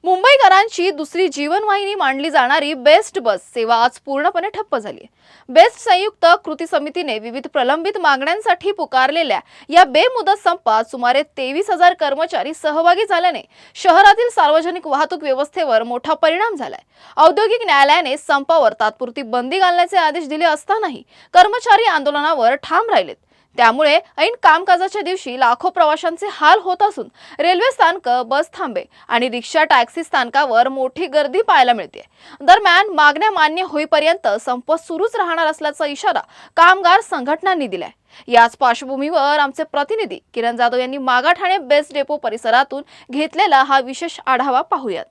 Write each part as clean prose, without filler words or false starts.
मुंबईकरांची दुसरी जीवनवाहिनी मानली जाणारी बेस्ट बस सेवा आज पूर्णपणे ठप्प झाली. बेस्ट संयुक्त कृती समितीने विविध प्रलंबित मागण्यांसाठी पुकारलेल्या या बेमुदत संपात सुमारे 23,000 कर्मचारी सहभागी झाल्याने शहरातील सार्वजनिक वाहतूक व्यवस्थेवर मोठा परिणाम झालाय. औद्योगिक न्यायालयाने संपावर तात्पुरती बंदी घालण्याचे आदेश दिले असतानाही कर्मचारी आंदोलनावर ठाम राहिलेत. त्यामुळे ऐन कामकाजाच्या दिवशी लाखो प्रवाशांचे हाल होत असून रेल्वे स्थानक, बस थांबे आणि रिक्षा टॅक्सी स्थानकावर मोठी गर्दी पाहायला मिळते. दरम्यान मागण्या मान्य होईपर्यंत संप सुरूच राहणार असल्याचा इशारा कामगार संघटनांनी दिलाय. याच पार्श्वभूमीवर आमचे प्रतिनिधी किरण जाधव यांनी मागाठाणे बेस्ट डेपो परिसरातून घेतलेला हा विशेष आढावा पाहूयात.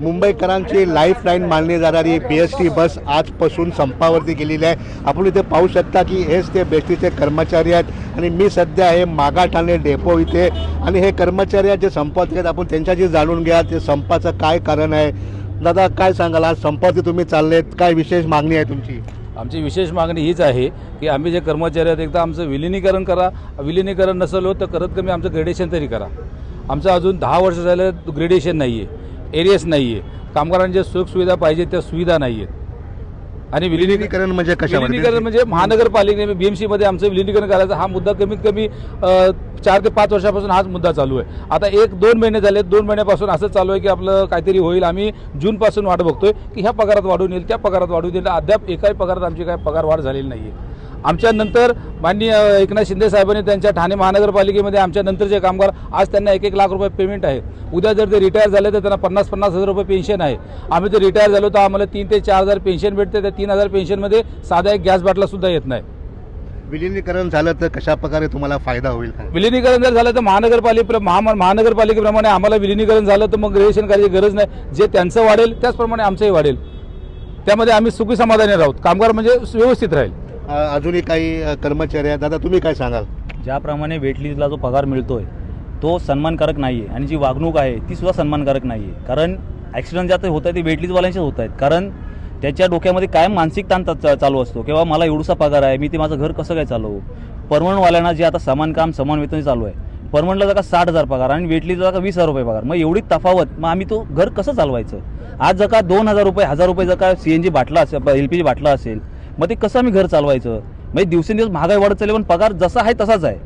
मुंबईकरांची लाईफलाईन मानली जाणारी बीएसटी बस आजपासून संपावरती गेलेली आहे. आपण इथे पाहू शकता की हेच ते बेस्टीचे कर्मचारी आहेत आणि मी सध्या आहे मागाठाणे डेपो इथे. आणि हे कर्मचारी जे संपात आहेत आपण त्यांच्याशी जाणून घ्या ते संपाचं काय कारण आहे. दादा काय सांगाल, आज संपावरती तुम्ही चाललेत, काय विशेष मागणी आहे तुमची? आमची विशेष मागणी हीच आहे की आम्ही जे कर्मचारी आहेत एकदा आमचं विलिनीकरण करा. विलिनीकरण नसलं तर करत कमी आमचं ग्रेडेशन तरी करा. आमचं अजून 10 वर्ष झालं ग्रेडेशन नाही आहे, एरियस नाही आहे. कामगारांच्या सुखसुविधा पाहिजे त्या सुविधा नाही आहेत. आणि विलिनीकरण म्हणजे कशा? विलिनीकरण म्हणजे महानगरपालिकेने BMC मध्ये आमचं विलिनीकरण करायचा हा मुद्दा कमीत कमी 4 ते 5 वर्षापासून हाच मुद्दा चालू आहे. आता 1-2 महिने झाले, 2 महिन्यापासून असं चालू आहे की आपलं काहीतरी होईल. आम्ही जूनपासून वाट बघतोय की ह्या पगारात वाढून येईल, त्या पगारात वाढून येईल. अद्याप एकाही पगारात आमची काय पगार वाढ झालेली नाही आहे. आमच्यानंतर माननीय एकनाथ शिंदे साहेबांनी त्यांच्या ठाणे महानगरपालिकेमध्ये आमच्या नंतरचे कामगार आज त्यांना 1-1 लाख रुपये पेमेंट आहे. उद्या जर ते रिटायर झाले तर त्यांना 50-50 हजार रुपये पेन्शन आहे. आम्ही जर रिटायर झालो तर आम्हाला 3 ते 4 हजार पेन्शन भेटते. त्या 3,000 पेन्शनमध्ये साधा एक गॅस बाटला सुद्धा येत नाही. विलिनीकरण झालं तर कशा प्रकारे तुम्हाला फायदा होईल? विलिनीकरण जर झालं तर महानगरपालिकेप्रमाणे आम्हाला विलिनीकरण झालं तर मग ग्रेडेशन करायची गरज नाही. जे त्यांचं वाढेल त्याचप्रमाणे आमचंही वाढेल. त्यामध्ये आम्ही सुखी समाधानी राहू. कामगार म्हणजे व्यवस्थित राहील. अजूनही काही कर्मचारी आहेत. दादा तुम्ही काय सांगाल? ज्याप्रमाणे वेटलिस्टला जो पगार मिळतोय तो सन्मानकारक नाही आहे आणि जी वागणूक आहे ती सुद्धा सन्मानकारक नाही आहे. कारण ॲक्सिडेंट ज्यात होत आहे ते वेटलिस्टवाल्यांचेच होत आहेत. कारण त्याच्या डोक्यामध्ये कायम मानसिक ताण चालू असतो किंवा मला एवढसा पगार आहे, मी ते माझं घर कसं काय चालवू. परमनंटवाल्यांना जे आता समान काम समान वेतन चालू आहे, परमनंटला जर का 60,000 पगार आणि वेटलिस्टला जर का 20,000 रुपये पगार, मग एवढी तफावत, मग आम्ही तो घर कसं चालवायचं. आज जर का 2,000 रुपये 1,000 रुपये जर का CNG बाटला असेल, LPG बाटला असेल, मग ते कसं आम्ही घर चालवायचं. म्हणजे दिवसेंदिवस महागाई वाढत चालली, पण पगार जसा आहे तसाच आहे.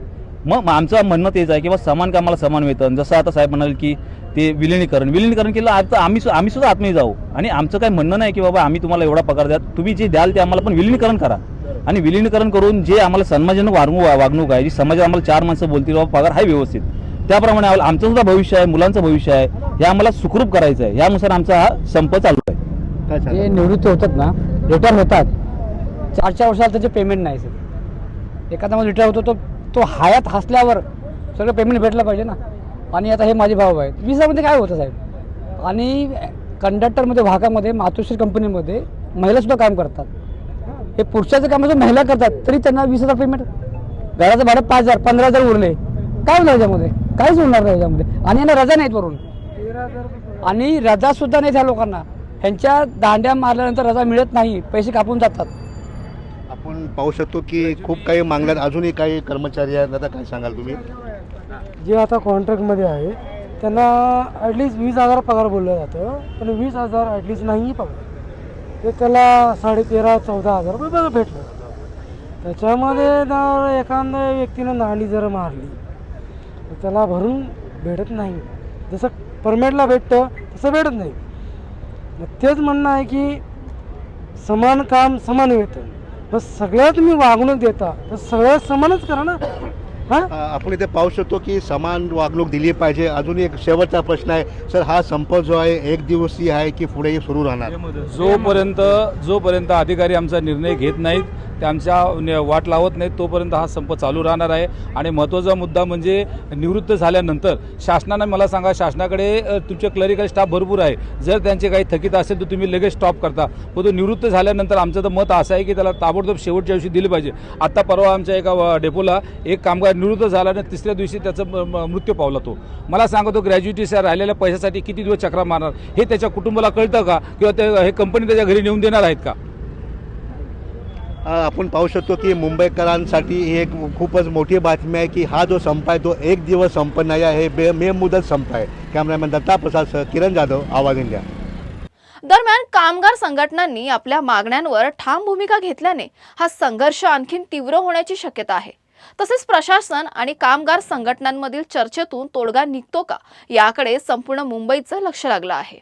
मग आमचं म्हणणं तेच आहे की बा समान कामाला समान वेतन. जसं आता साहेब म्हणाल की ते विलिनीकरण केलं, आता आम्ही सुद्धा आत्मीय जाऊ. आणि आमचं काय म्हणणं नाही की बाबा आम्ही तुम्हाला एवढा पगार द्या, तुम्ही जे द्याल ते आम्हाला पण विलिनीकरण करा. आणि विलिनीकरण करून जे आम्हाला सन्मानजनक वागणूक आहे, जी समाजात आम्हाला 4 माणसं बोलतील बाबा पगार आहे व्यवस्थित, त्याप्रमाणे आमचं सुद्धा भविष्य आहे, मुलांचं भविष्य आहे, हे आम्हाला सुखरूप करायचं आहे. यानुसार आमचा हा संप चालू आहे. जे निवृत्त होतात ना, रिटायर होतात, 4 वर्षाला त्याचे पेमेंट नाही. एखादा माणूस रिटायर होतो तो हयात हसल्यावर सगळं पेमेंट भेटलं पाहिजे ना. आणि आता हे माझे भाऊ आहेत, 20मध्ये काय होतं साहेब. आणि कंडक्टरमध्ये, वाहकामध्ये, मातोश्री कंपनीमध्ये महिलासुद्धा काम करतात. हे पुरुषाचं काम जर महिला करतात तरी त्यांना 20,000 पेमेंट, घराचं भाडं 5,000 15,000 उरले, काय होणार याच्यामध्ये? काहीच होणार नाही याच्यामध्ये. आणि यांना रजा नाहीत वरून, आणि रजासुद्धा नाही त्या लोकांना. ह्यांच्या दांड्या मारल्यानंतर रजा मिळत नाही, पैसे कापून जातात. आपण पाहू शकतो की खूप काही मागण्यात अजूनही काही कर्मचारी आहेत. दादा काय सांगाल तुम्ही? जे आता कॉन्ट्रॅक्टमध्ये आहे त्यांना ॲटलिस्ट 20,000 पगार बोललं जातं, पण 20,000 ॲटलिस्ट नाही पगार. ते त्याला 13,000-14,000 रुपये बघा भेटलं. त्याच्यामध्ये जर एखाद्या व्यक्तीनं नाली जर मारली तर त्याला भरून भेटत नाही. जसं परमेटला भेटतं तसं भेटत नाही. मग तेच म्हणणं आहे की समान काम समान वेतन. मग सगळ्या तुम्ही वागणूक देता तर सगळ्या समानच करा ना. आपण इथे पाहू शकतो की समान वागणूक दिली पाहिजे. अजून एक शेवटचा प्रश्न आहे सर, हा संप जो आहे 1 दिवसीय आहे की पुढेही सुरू राहणार? जोपर्यंत अधिकारी आमचा निर्णय घेत नाहीत, त्यांच्या वाट लावत नाहीत, तोपर्यंत हा संप चालू राहणार आहे. आणि महत्त्वाचा मुद्दा म्हणजे निवृत्त झाल्यानंतर शासनाने, मला सांगा, शासनाकडे तुमचे क्लरिकल स्टाफ भरपूर आहे. जर त्यांचे काही थकीत असेल तर तुम्ही लगेच स्टॉप करता, पण तो निवृत्त झाल्यानंतर आमचं तर मत असं आहे की त्याला ताबडतोब शेवटच्या दिवशी दिली पाहिजे. आत्ता परवा आमच्या एका डेपोला एक कामगार निवृत्त झाला आणि 3ऱ्या दिवशी त्याचा मृत्यू पावला. तो मला सांगतो ग्रॅज्युएटीच्या राहिलेल्या पैशासाठी किती दिवस चक्रा मारणार हे त्याच्या कुटुंबाला कळतं का? किंवा हे कंपनी त्याच्या घरी नेऊन देणार आहेत का? आपण पाहू शकतो की मुंबईकरांसाठी ही एक खूपच मोठी बातमी आहे की हा जो संप आहे तो एक दिवस संप नाही आहे, बेमुदत संप आहे. कॅमेरामॅन दत्ता प्रसादसह किरण जाधव, आवाज इंडिया. दरम्यान कामगार संघटनांनी आपल्या मागण्यांवर ठाम भूमिका घेतल्याने हा संघर्ष आणखीन तीव्र होण्याची शक्यता आहे. तसेच प्रशासन आणि कामगार संघटनांमधील चर्चेतून तोडगा निघतो का याकडे संपूर्ण मुंबईचं लक्ष लागलं आहे.